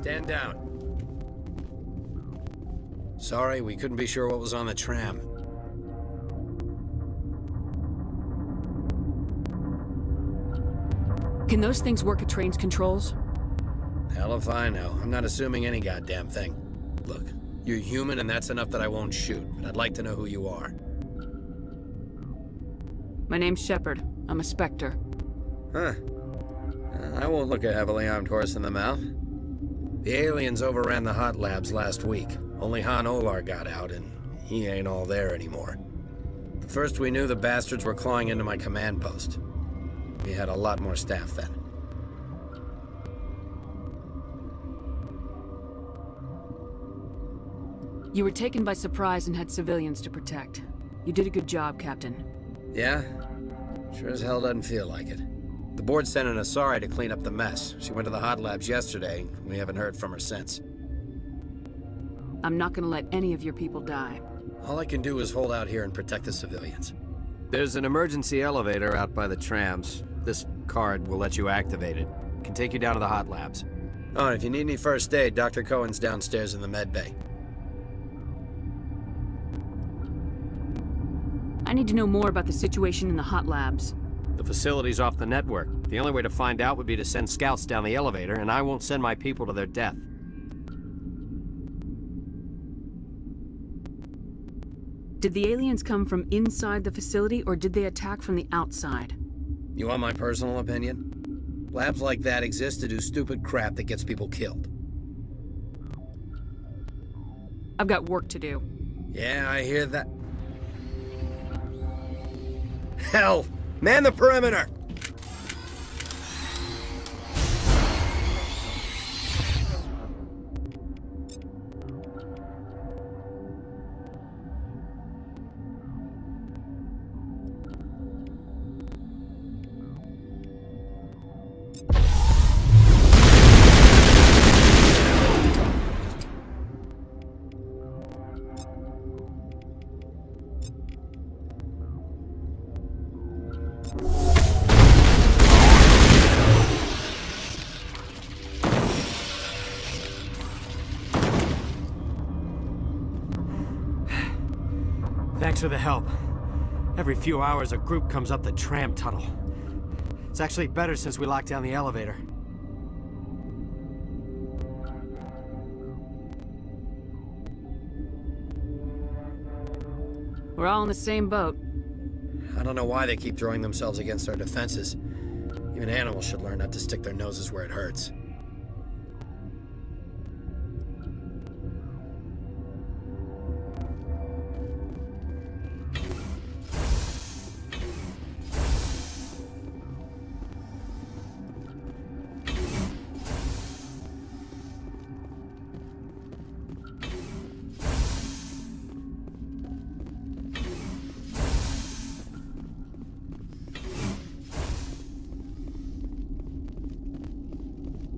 stand down. Sorry, we couldn't be sure what was on the tram. Can those things work at train's controls? Hell if I know. I'm not assuming any goddamn thing. Look, you're human and that's enough that I won't shoot, but I'd like to know who you are. My name's Shepard. I'm a Spectre. Huh. I won't look a heavily armed horse in the mouth. The aliens overran the hot labs last week. Only Han Olar got out, and he ain't all there anymore. The first we knew, the bastards were clawing into my command post. We had a lot more staff then. You were taken by surprise and had civilians to protect. You did a good job, Captain. Yeah? Sure as hell doesn't feel like it. The board sent an Asari to clean up the mess. She went to the hot labs yesterday. We haven't heard from her since. I'm not gonna let any of your people die. All I can do is hold out here and protect the civilians. There's an emergency elevator out by the trams. This card will let you activate it. It can take you down to the hot labs. Oh, and if you need any first aid, Dr. Cohen's downstairs in the med bay. I need to know more about the situation in the hot labs. The facility's off the network. The only way to find out would be to send scouts down the elevator, and I won't send my people to their death. Did the aliens come from inside the facility, or did they attack from the outside? You want my personal opinion? Labs like that exist to do stupid crap that gets people killed. I've got work to do. Yeah, I hear that. Hell! Man the perimeter! Thanks for the help. Every few hours, a group comes up the tram tunnel. It's actually better since we locked down the elevator. We're all in the same boat. I don't know why they keep throwing themselves against our defenses. Even animals should learn not to stick their noses where it hurts.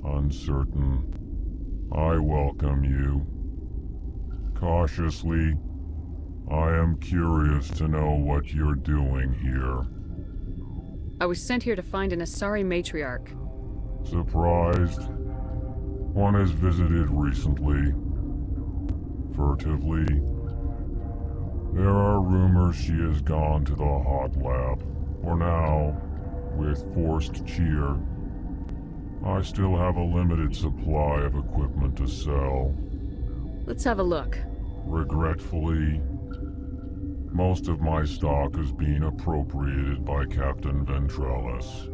Uncertain. I welcome you. Cautiously, I am curious to know what you're doing here. I was sent here to find an Asari matriarch. Surprised? One has visited recently. Furtively. There are rumors she has gone to the hot lab. For now, with forced cheer, I still have a limited supply of equipment to sell. Let's have a look. Regretfully, most of my stock is being appropriated by Captain Ventrellis.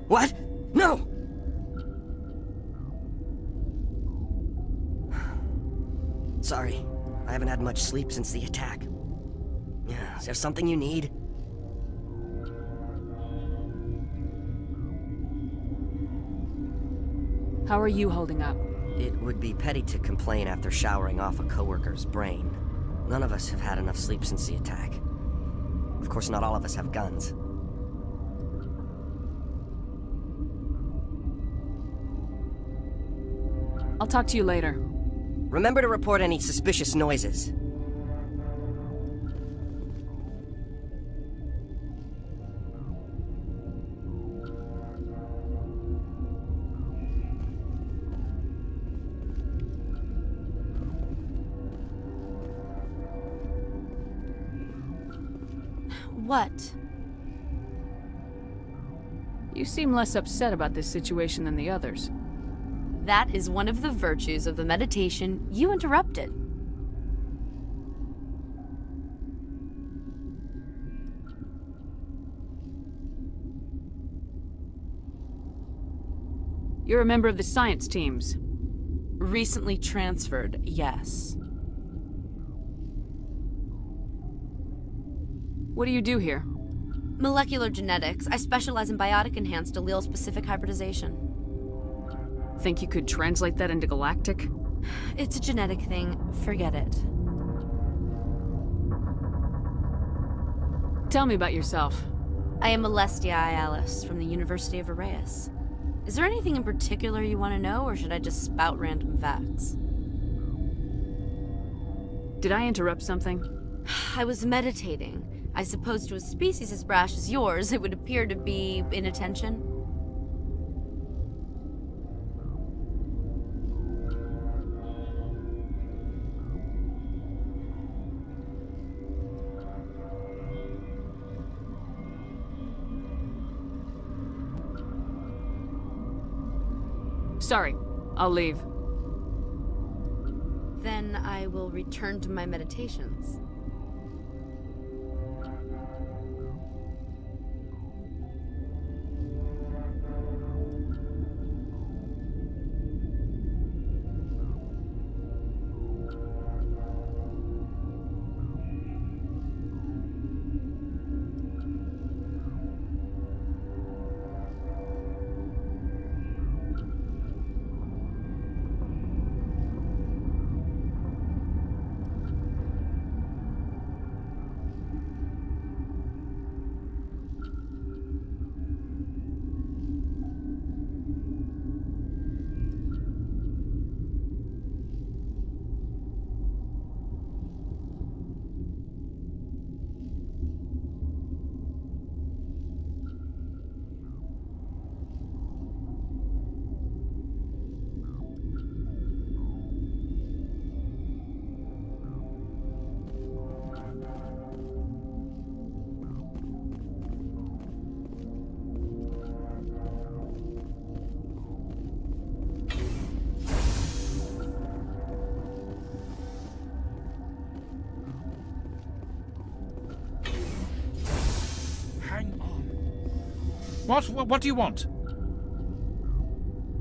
What? No! Sorry, I haven't had much sleep since the attack. Yeah, is there something you need? How are you holding up? It would be petty to complain after showering off a coworker's brain. None of us have had enough sleep since the attack. Of course, not all of us have guns. I'll talk to you later. Remember to report any suspicious noises. What? You seem less upset about this situation than the others. That is one of the virtues of the meditation you interrupted. You're a member of the science teams. Recently transferred, yes. What do you do here? Molecular genetics. I specialize in biotic-enhanced allele-specific hybridization. Think you could translate that into galactic? It's a genetic thing. Forget it. Tell me about yourself. I am Alestia Alice from the University of Arraeus. Is there anything in particular you want to know, or should I just spout random facts? Did I interrupt something? I was meditating. I suppose to a species as brash as yours, it would appear to be inattention. Sorry, I'll leave. Then I will return to my meditations. What do you want?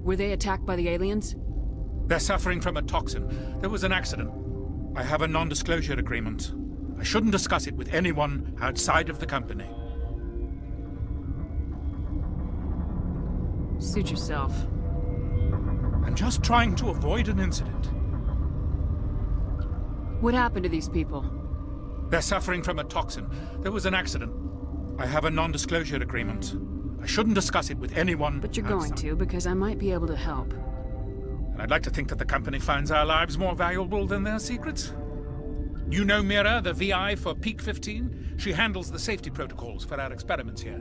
Were they attacked by the aliens? They're suffering from a toxin. There was an accident. I have a non-disclosure agreement. I shouldn't discuss it with anyone outside of the company. Suit yourself. I'm just trying to avoid an incident. What happened to these people? They're suffering from a toxin. There was an accident. I have a non-disclosure agreement. I shouldn't discuss it with anyone. But you're going to, because I might be able to help. And I'd like to think that the company finds our lives more valuable than their secrets. You know Mira, the VI for Peak 15? She handles the safety protocols for our experiments here.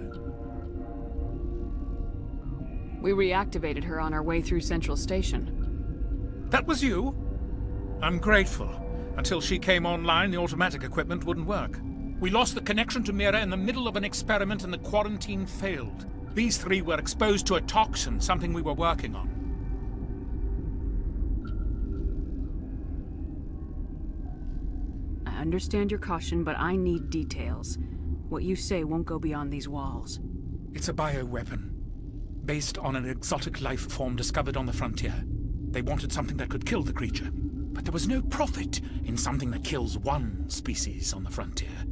We reactivated her on our way through Central Station. That was you? I'm grateful. Until she came online, the automatic equipment wouldn't work. We lost the connection to Mira in the middle of an experiment and the quarantine failed. These three were exposed to a toxin, something we were working on. I understand your caution, but I need details. What you say won't go beyond these walls. It's a bioweapon. based on an exotic life form discovered on the frontier. They wanted something that could kill the creature, but there was no profit in something that kills one species on the frontier.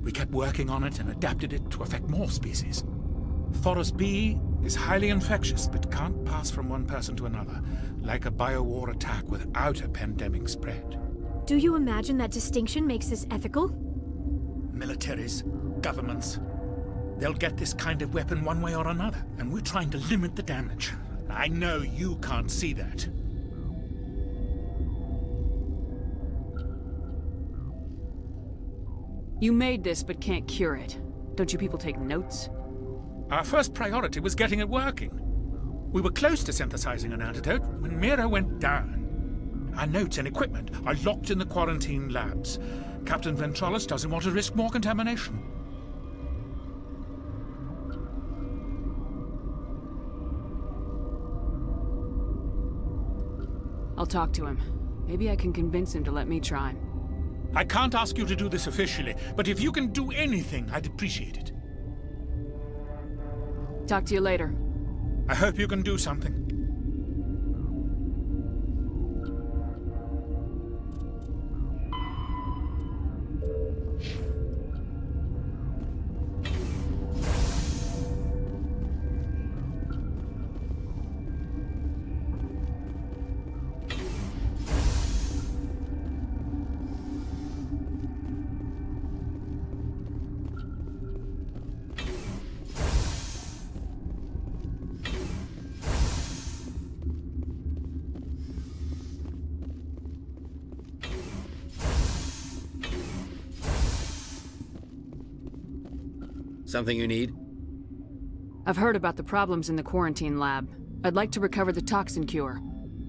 We kept working on it and adapted it to affect more species. Thoros B is highly infectious, but can't pass from one person to another, like a biowar attack without a pandemic spread. Do you imagine that distinction makes this ethical? Militaries, governments, they'll get this kind of weapon one way or another, and we're trying to limit the damage. I know you can't see that. You made this, but can't cure it. Don't you people take notes? Our first priority was getting it working. We were close to synthesizing an antidote when Mira went down. Our notes and equipment are locked in the quarantine labs. Captain Ventralis doesn't want to risk more contamination. I'll talk to him. Maybe I can convince him to let me try. I can't ask you to do this officially, but if you can do anything, I'd appreciate it. Talk to you later. I hope you can do something. Something you need? I've heard about the problems in the quarantine lab. I'd like to recover the toxin cure.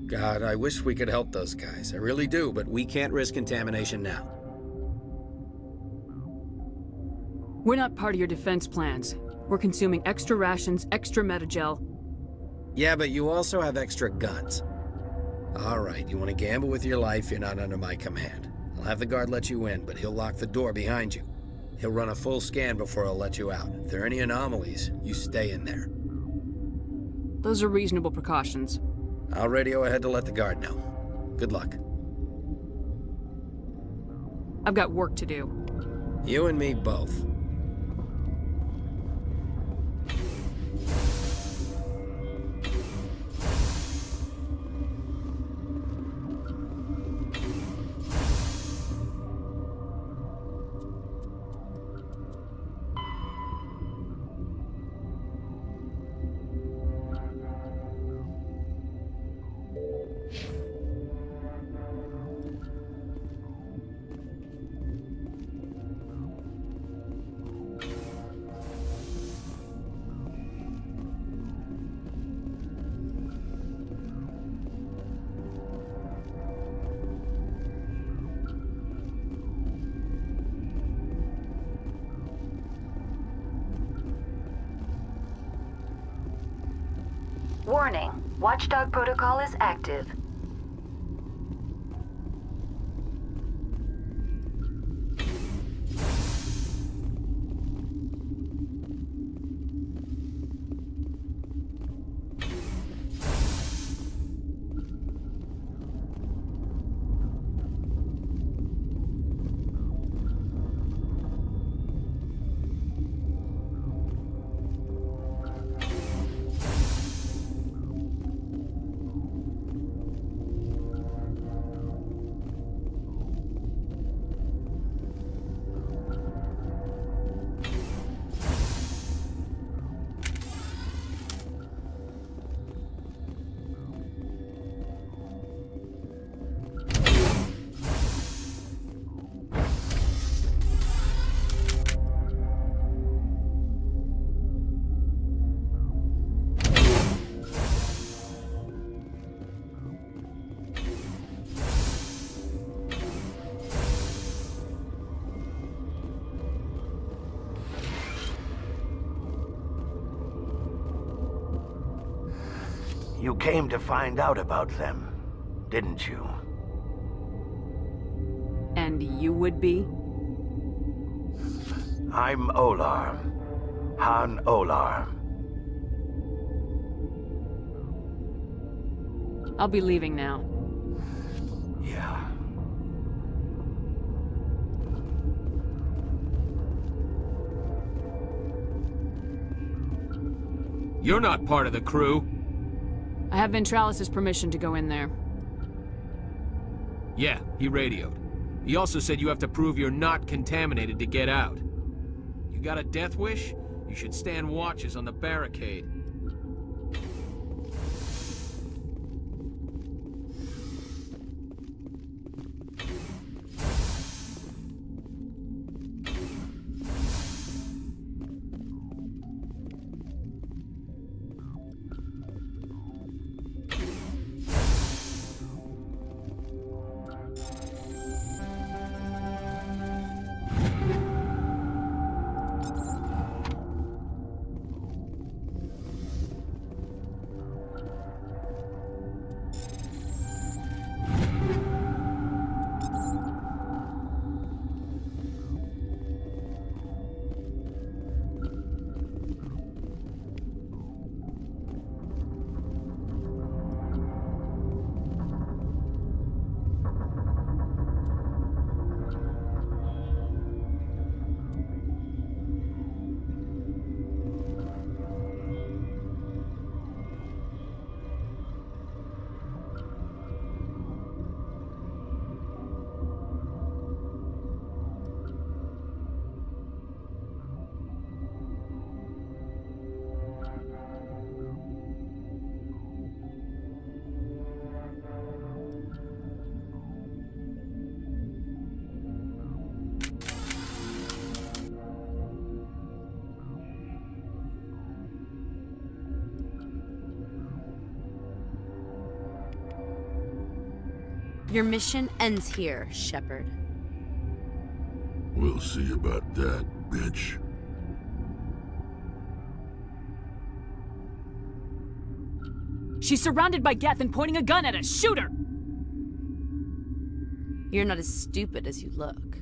God, I wish we could help those guys. I really do, but we can't risk contamination now. We're not part of your defense plans. We're consuming extra rations, extra Metagel. Yeah, but you also have extra guns. All right, you want to gamble with your life, you're not under my command. I'll have the guard let you in, but he'll lock the door behind you. He'll run a full scan before he'll let you out. If there are any anomalies, you stay in there. Those are reasonable precautions. I'll radio ahead to let the guard know. Good luck. I've got work to do. You and me both. Warning, Watchdog protocol is active. You came to find out about them, didn't you? And you would be? I'm Olar. Han Olar. I'll be leaving now. Yeah. You're not part of the crew. I have Ventralis' permission to go in there. Yeah, he radioed. He also said you have to prove you're not contaminated to get out. You got a death wish? You should stand watches on the barricade. Your mission ends here, Shepard. We'll see about that, bitch. She's surrounded by Geth and pointing a gun at us. Shoot her! You're not as stupid as you look.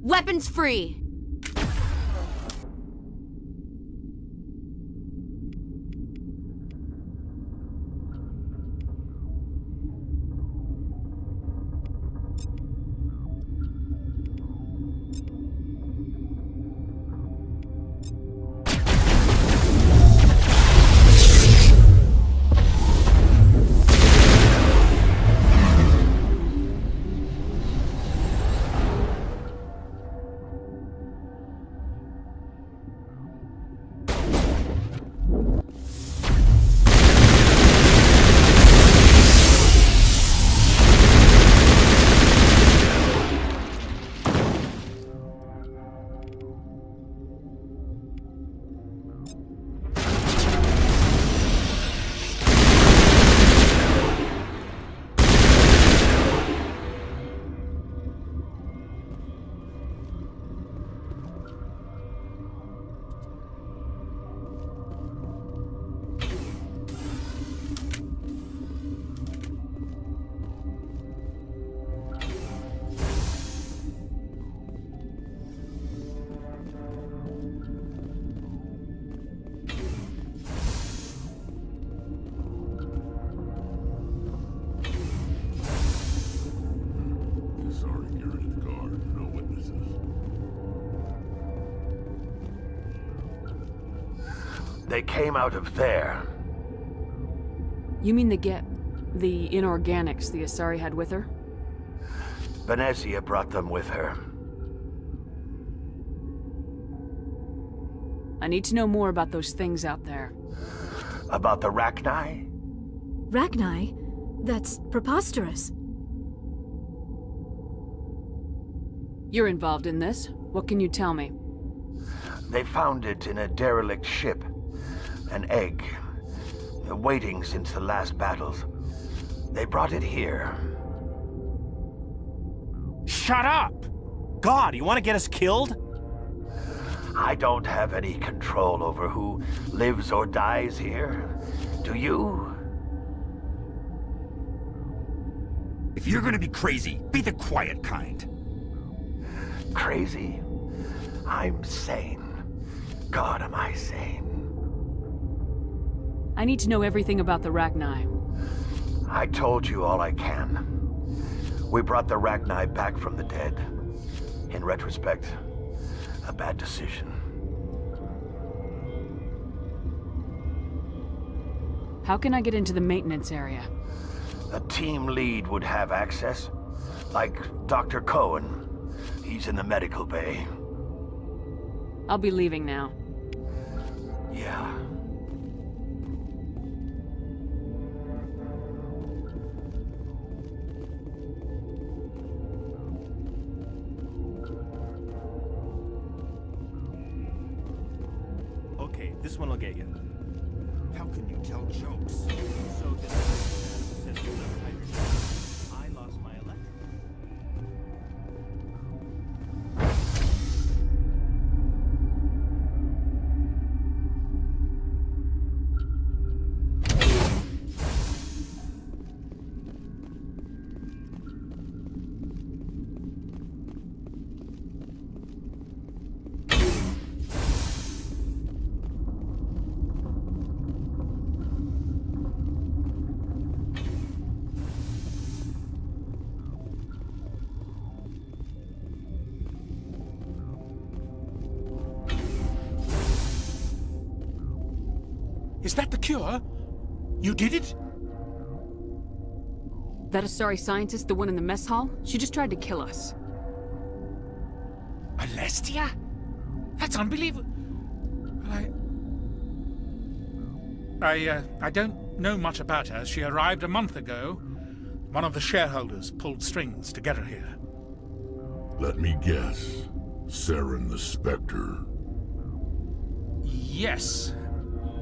Weapons free! They came out of there. You mean the inorganics the Asari had with her? Venezia brought them with her. I need to know more about those things out there. About the Rachni? Rachni? That's preposterous. You're involved in this. What can you tell me? They found it in a derelict ship. An egg. Waiting since the last battles. They brought it here. Shut up! God, you want to get us killed? I don't have any control over who lives or dies here. Do you? If you're gonna be crazy, be the quiet kind. Crazy? I'm sane. God, am I sane? I need to know everything about the Rachni. I told you all I can. We brought the Rachni back from the dead. In retrospect, a bad decision. How can I get into the maintenance area? A team lead would have access. Like Dr. Cohen. He's in the medical bay. I'll be leaving now. Yeah. Okay, this one will get you. How can you tell jokes? So this I lost my electric. Is that the cure? You did it? That Asari scientist, the one in the mess hall? She just tried to kill us. Alestia? That's unbelievable. I don't know much about her. She arrived a month ago. One of the shareholders pulled strings to get her here. Let me guess. Saren the Spectre. Yes.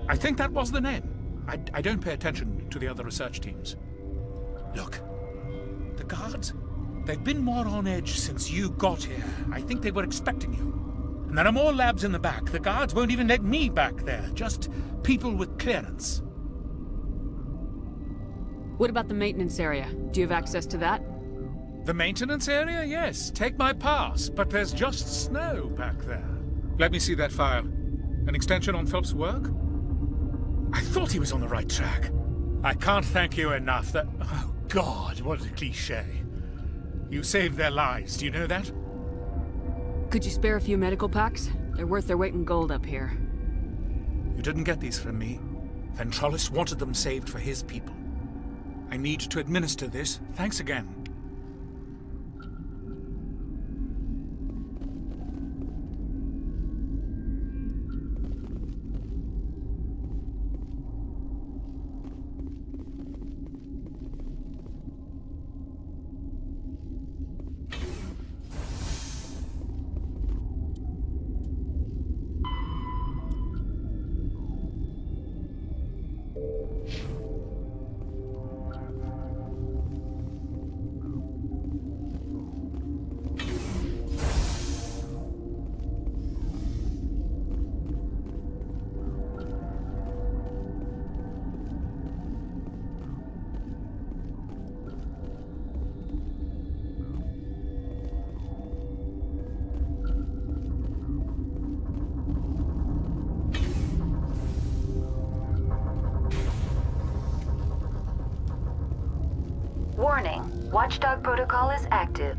I think that was the name. I don't pay attention to the other research teams. Look, the guards, they've been more on edge since you got here. I think they were expecting you. And there are more labs in the back. The guards won't even let me back there. Just people with clearance. What about the maintenance area? Do you have access to that? The maintenance area? Yes. Take my pass. But there's just snow back there. Let me see that file. An extension on Phelps' work? I thought he was on the right track. I can't thank you enough. That... Oh, God, what a cliché. You saved their lives, do you know that? Could you spare a few medical packs? They're worth their weight in gold up here. You didn't get these from me. Ventrolis wanted them saved for his people. I need to administer this. Thanks again. Warning, Watchdog protocol is active.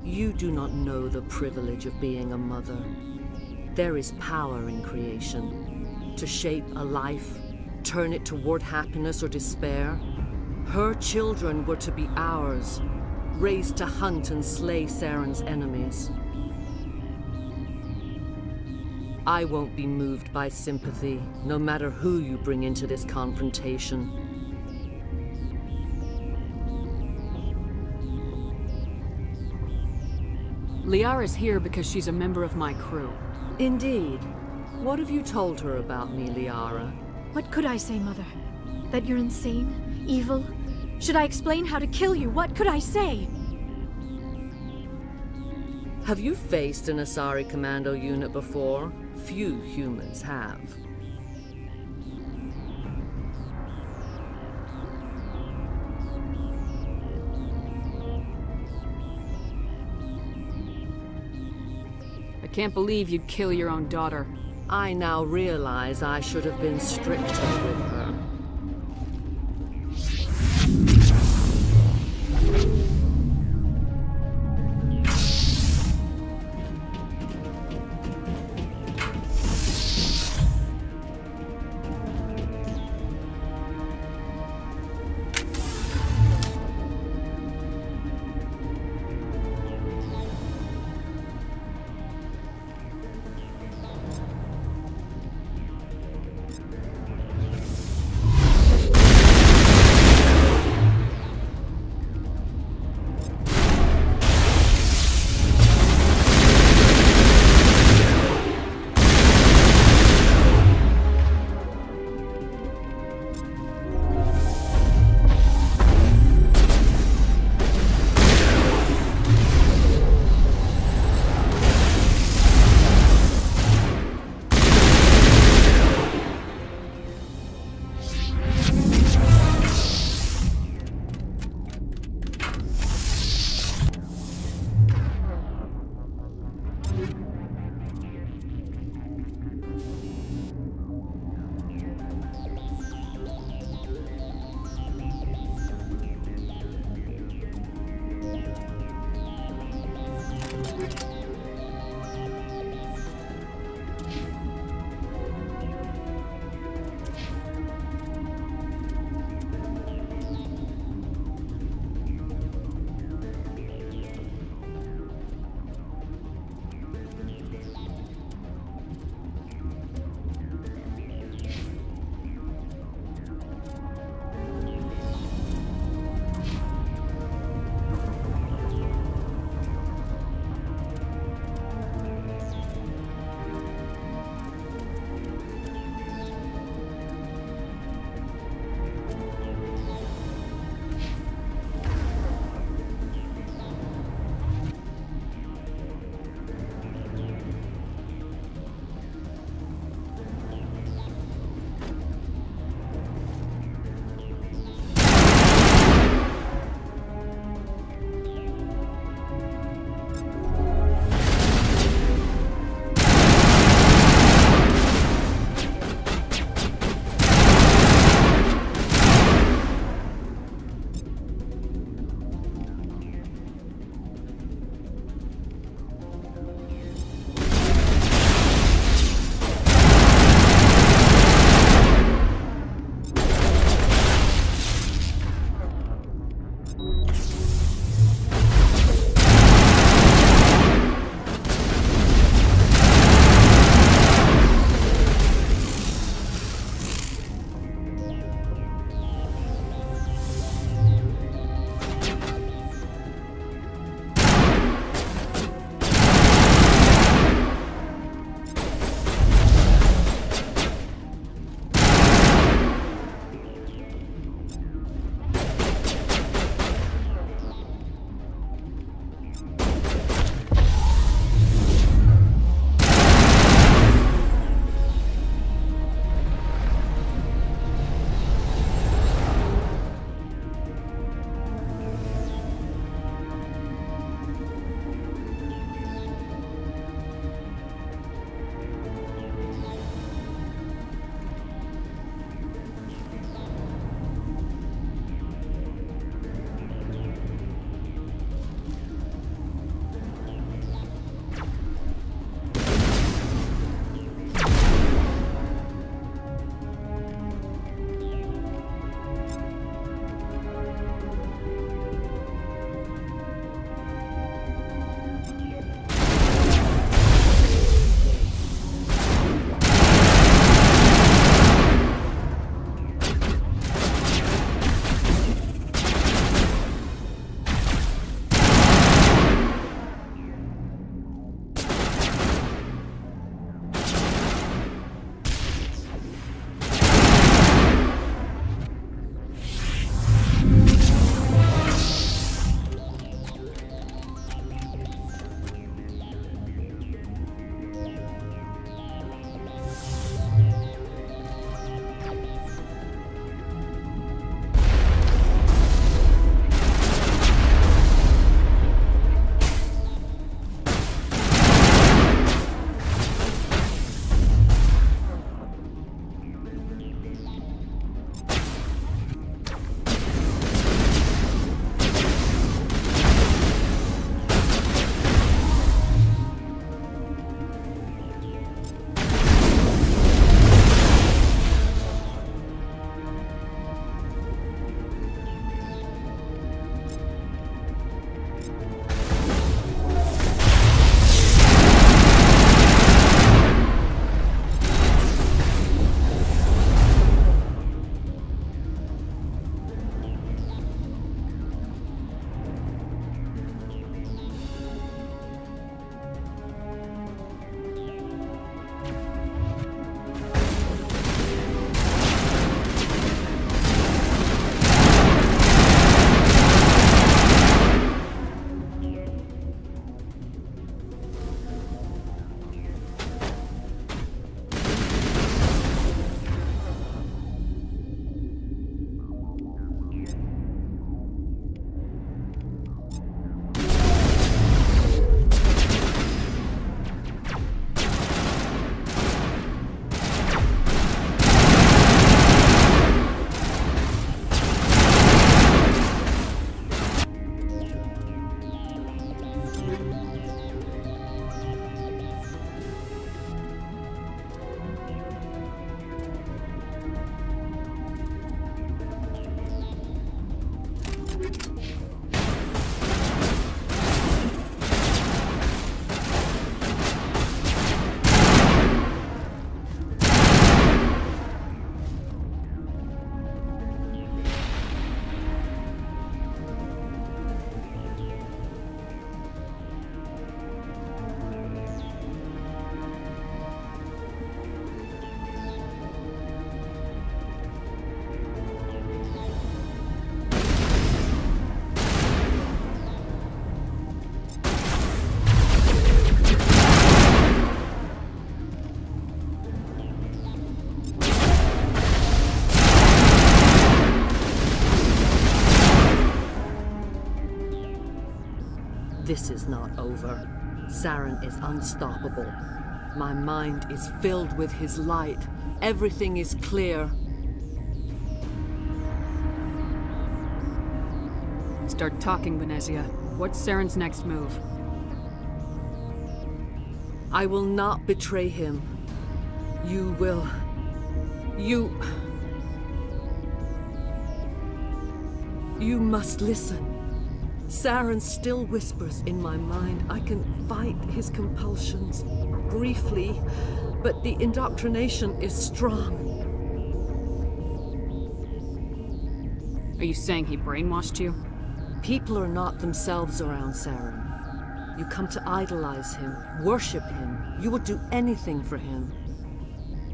You do not know the privilege of being a mother. There is power in creation. To shape a life, turn it toward happiness or despair. Her children were to be ours, raised to hunt and slay Saren's enemies. I won't be moved by sympathy, no matter who you bring into this confrontation. Liara's here because she's a member of my crew. Indeed. What have you told her about me, Liara? What could I say, Mother? That you're insane? Evil? Should I explain how to kill you? What could I say? Have you faced an Asari commando unit before? Few humans have. I can't believe you'd kill your own daughter. I now realize I should have been stricter with her. This is not over. Saren is unstoppable. My mind is filled with his light. Everything is clear. Start talking, Venezia. What's Saren's next move? I will not betray him. You will. You must listen. Saren still whispers in my mind. I can fight his compulsions briefly, but the indoctrination is strong. Are you saying he brainwashed you? People are not themselves around Saren. You come to idolize him, worship him. You will do anything for him.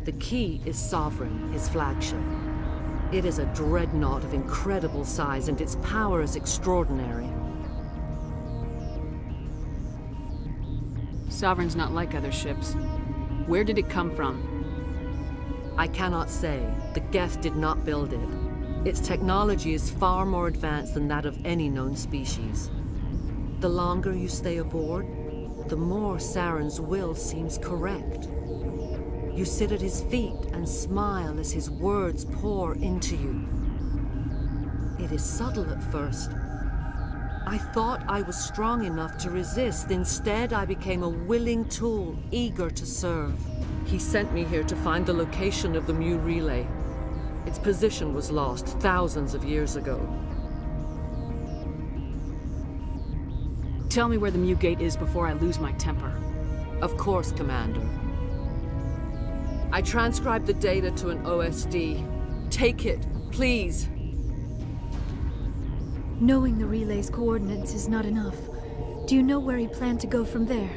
The key is Sovereign, his flagship. It is a dreadnought of incredible size, and its power is extraordinary. Sovereign's not like other ships. Where did it come from? I cannot say. The Geth did not build it. Its technology is far more advanced than that of any known species. The longer you stay aboard, the more Saren's will seems correct. You sit at his feet and smile as his words pour into you. It is subtle at first. I thought I was strong enough to resist. Instead, I became a willing tool, eager to serve. He sent me here to find the location of the Mu relay. Its position was lost thousands of years ago. Tell me where the Mu Gate is before I lose my temper. Of course, Commander. I transcribed the data to an OSD. Take it, please. Knowing the relay's coordinates is not enough. Do you know where he planned to go from there?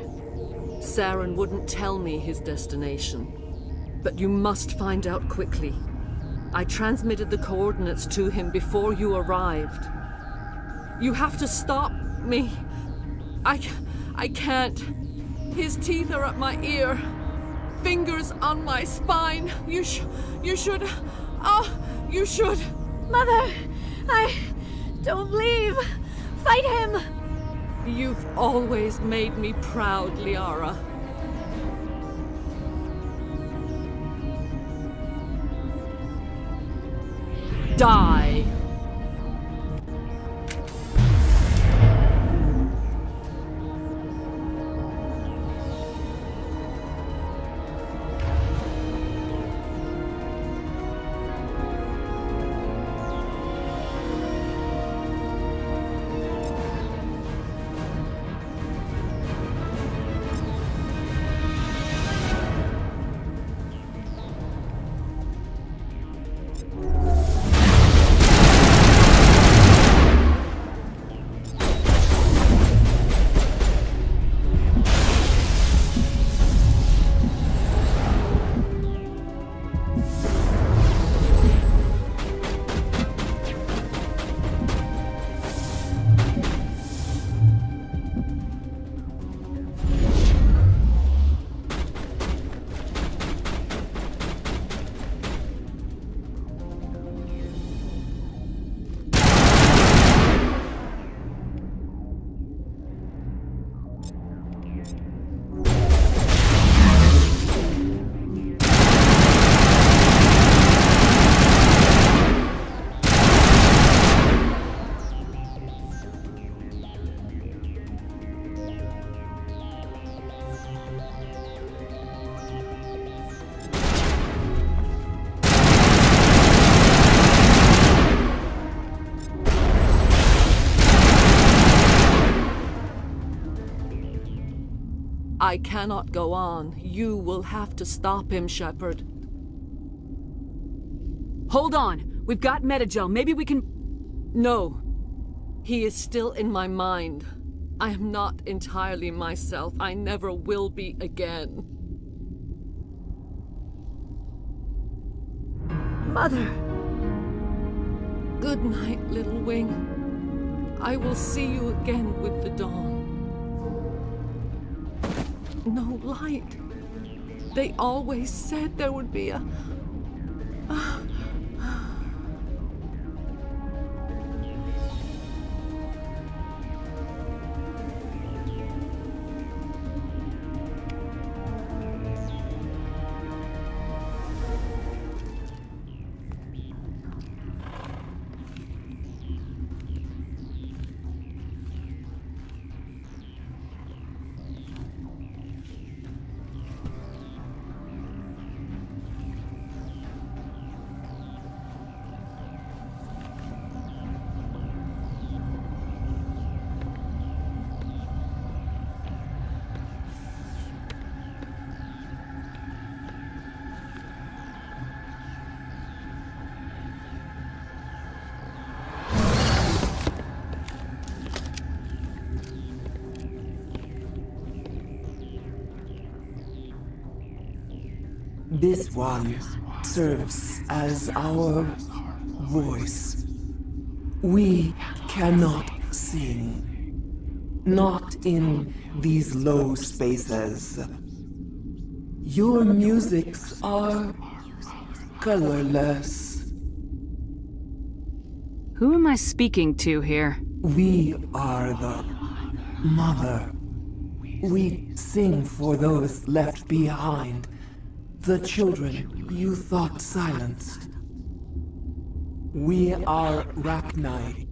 Saren wouldn't tell me his destination. But you must find out quickly. I transmitted the coordinates to him before you arrived. You have to stop me. I can't. His teeth are at my ear. Fingers on my spine. You should. Oh, you should. Mother, don't leave. Fight him. You've always made me proud, Liara. Die. I cannot go on. You will have to stop him, Shepard. Hold on! We've got Metagel. Maybe we can... No. He is still in my mind. I am not entirely myself. I never will be again. Mother! Good night, little wing. I will see you again with the dawn. No light. They always said there would be a... This one serves as our voice. We cannot sing. Not in these low spaces. Your musics are colorless. Who am I speaking to here? We are the mother. We sing for those left behind. The children you thought silenced. We are Rachni.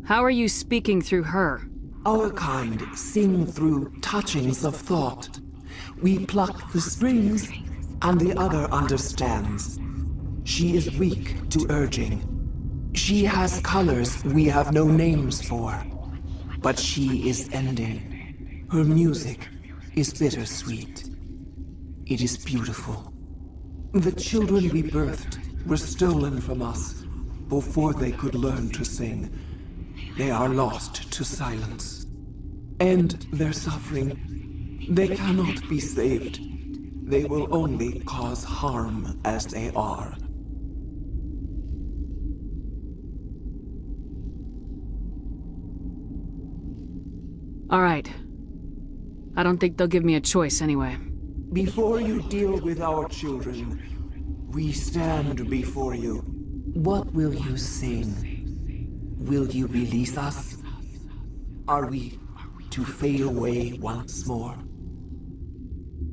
How are you speaking through her? Our kind sing through touchings of thought. We pluck the strings, and the other understands. She is weak to urging. She has colors we have no names for. But she is ending. Her music is bittersweet. It is beautiful. The children we birthed were stolen from us before they could learn to sing. They are lost to silence. And their suffering, they cannot be saved. They will only cause harm as they are. All right. I don't think they'll give me a choice anyway. Before you deal with our children, we stand before you. What will you sing? Will you release us? Are we to fade away once more?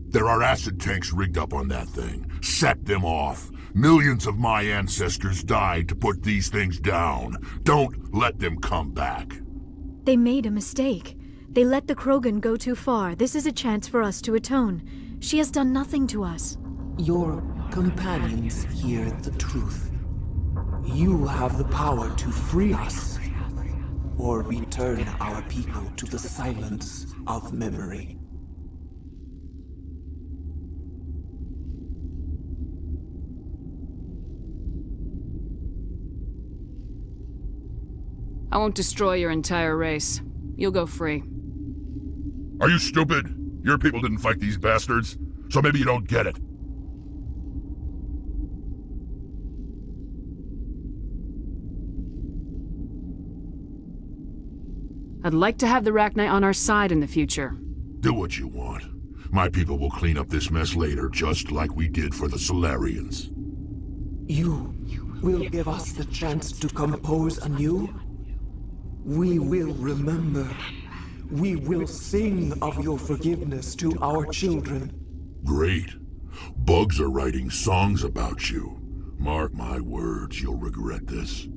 There are acid tanks rigged up on that thing. Set them off. Millions of my ancestors died to put these things down. Don't let them come back. They made a mistake. They let the Krogan go too far. This is a chance for us to atone. She has done nothing to us. Your companions hear the truth. You have the power to free us, or return our people to the silence of memory. I won't destroy your entire race. You'll go free. Are you stupid? Your people didn't fight these bastards, so maybe you don't get it. I'd like to have the Rachni on our side in the future. Do what you want. My people will clean up this mess later, just like we did for the Solarians. You will give us the chance to compose anew? We will remember. We will sing of your forgiveness to our children. Great. Bugs are writing songs about you. Mark my words, you'll regret this.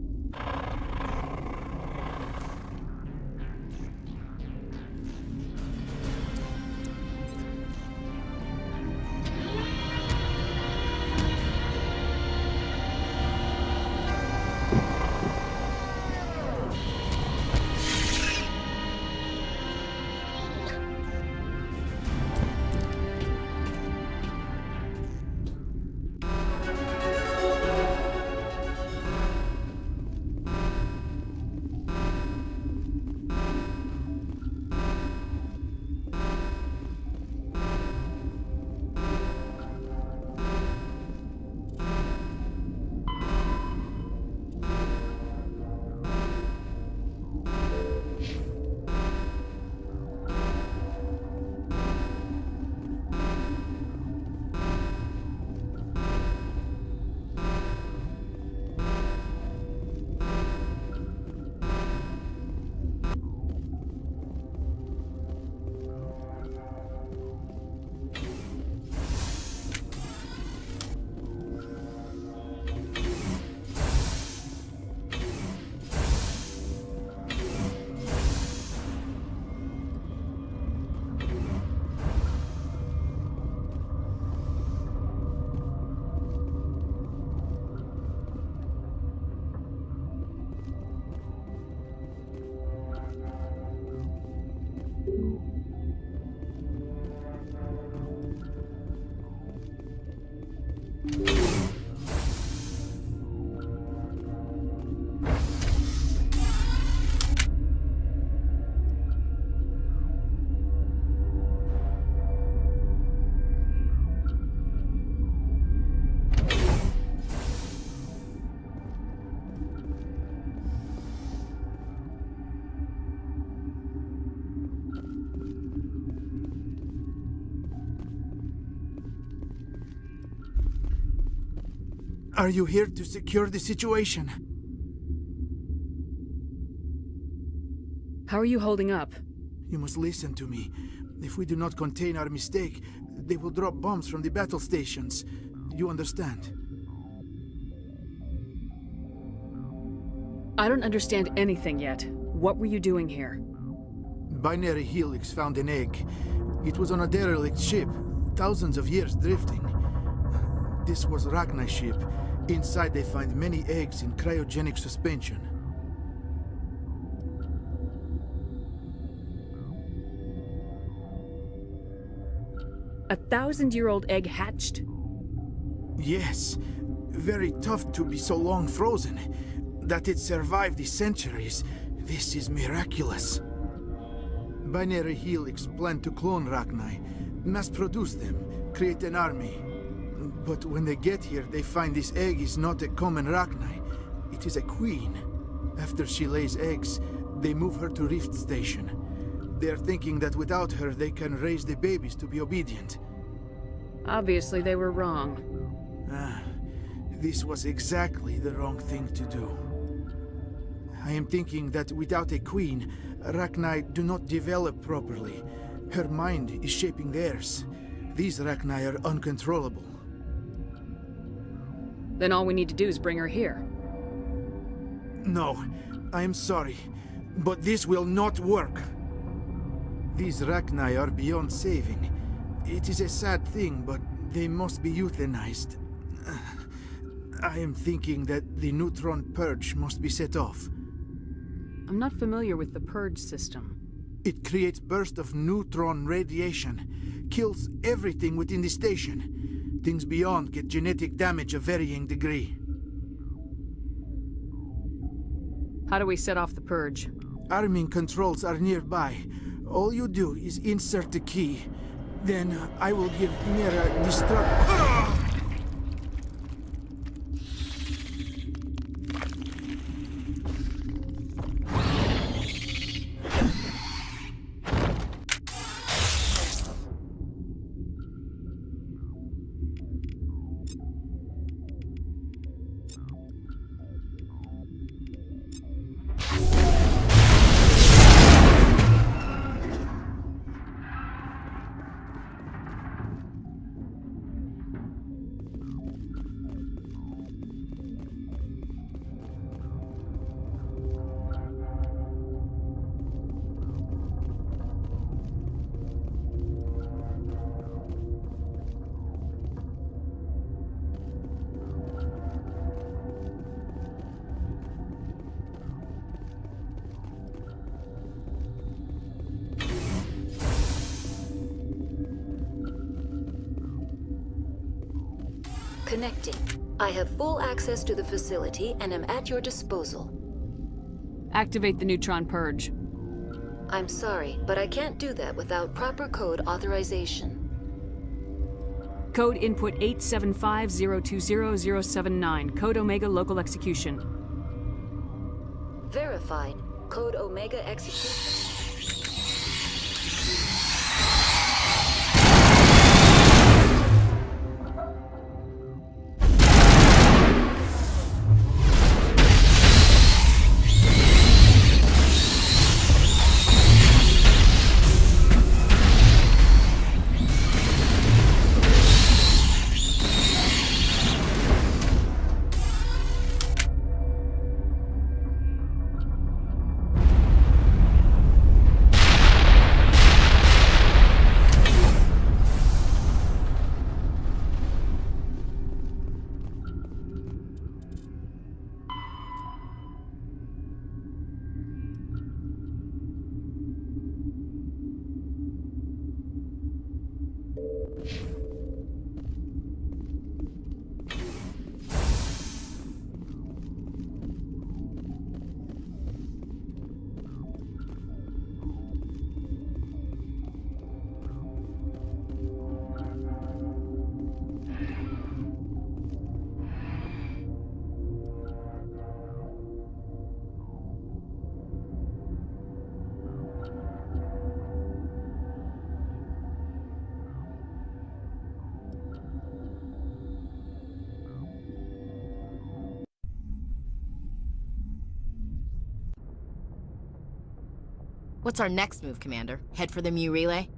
Are you here to secure the situation? How are you holding up? You must listen to me. If we do not contain our mistake, they will drop bombs from the battle stations. You understand? I don't understand anything yet. What were you doing here? Binary Helix found an egg. It was on a derelict ship, thousands of years drifting. This was Rachni's ship. Inside they find many eggs in cryogenic suspension. A 1,000-year-old egg hatched? Yes. Very tough to be so long frozen. That it survived the centuries, this is miraculous. Binary Helix planned to clone Rachni, mass-produce them, create an army. But when they get here, they find this egg is not a common Rachni. It is a queen. After she lays eggs, they move her to Rift Station. They are thinking that without her, they can raise the babies to be obedient. Obviously, they were wrong. This was exactly the wrong thing to do. I am thinking that without a queen, Rachni do not develop properly. Her mind is shaping theirs. These Rachni are uncontrollable. Then all we need to do is bring her here. No, I am sorry, but this will not work. These Rachni are beyond saving. It is a sad thing, but they must be euthanized. I am thinking that the neutron purge must be set off. I'm not familiar with the purge system. It creates bursts of neutron radiation, kills everything within the station. Things beyond get genetic damage of varying degree. How do we set off the purge? Arming controls are nearby. All you do is insert the key. Then I will give Mira destruct... Connecting. I have full access to the facility and am at your disposal. Activate the neutron purge. I'm sorry, but I can't do that without proper code authorization. Code input 875020079. Code Omega local execution. Verified. Code Omega execution. What's our next move, Commander? Head for the Mu Relay?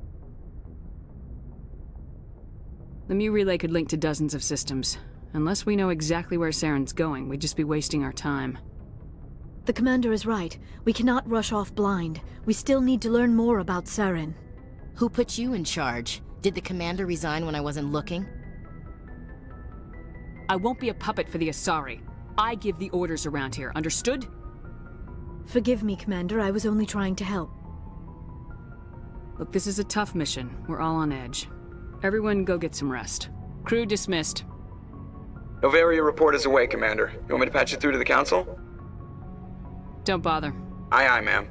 The Mu Relay could link to dozens of systems. Unless we know exactly where Saren's going, we'd just be wasting our time. The Commander is right. We cannot rush off blind. We still need to learn more about Saren. Who put you in charge? Did the Commander resign when I wasn't looking? I won't be a puppet for the Asari. I give the orders around here, understood? Forgive me, Commander. I was only trying to help. Look, this is a tough mission. We're all on edge. Everyone go get some rest. Crew dismissed. Novaria report is away, Commander. You want me to patch you through to the Council? Don't bother. Aye, aye, ma'am.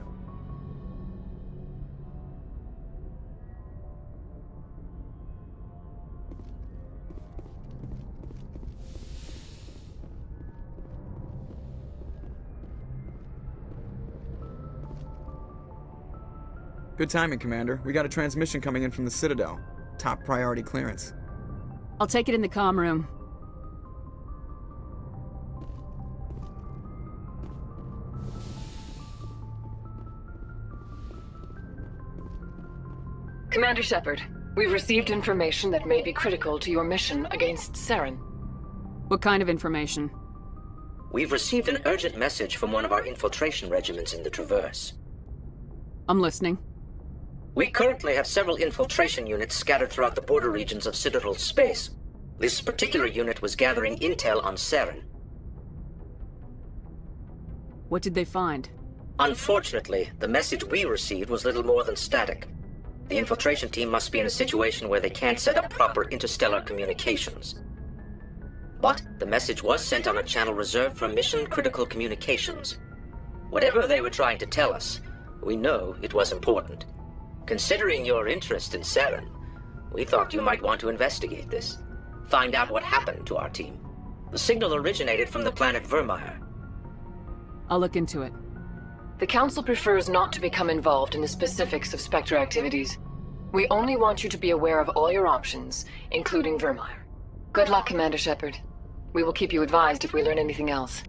Good timing, Commander. We got a transmission coming in from the Citadel. Top priority clearance. I'll take it in the comm room. Commander Shepard, we've received information that may be critical to your mission against Saren. What kind of information? We've received an urgent message from one of our infiltration regiments in the Traverse. I'm listening. We currently have several infiltration units scattered throughout the border regions of Citadel space. This particular unit was gathering intel on Saren. What did they find? Unfortunately, the message we received was little more than static. The infiltration team must be in a situation where they can't set up proper interstellar communications. But the message was sent on a channel reserved for mission-critical communications. Whatever they were trying to tell us, we know it was important. Considering your interest in Saren, we thought you might want to investigate this. Find out what happened to our team. The signal originated from the planet Vermeer. I'll look into it. The Council prefers not to become involved in the specifics of Spectre activities. We only want you to be aware of all your options, including Vermeer. Good luck, Commander Shepard. We will keep you advised if we learn anything else.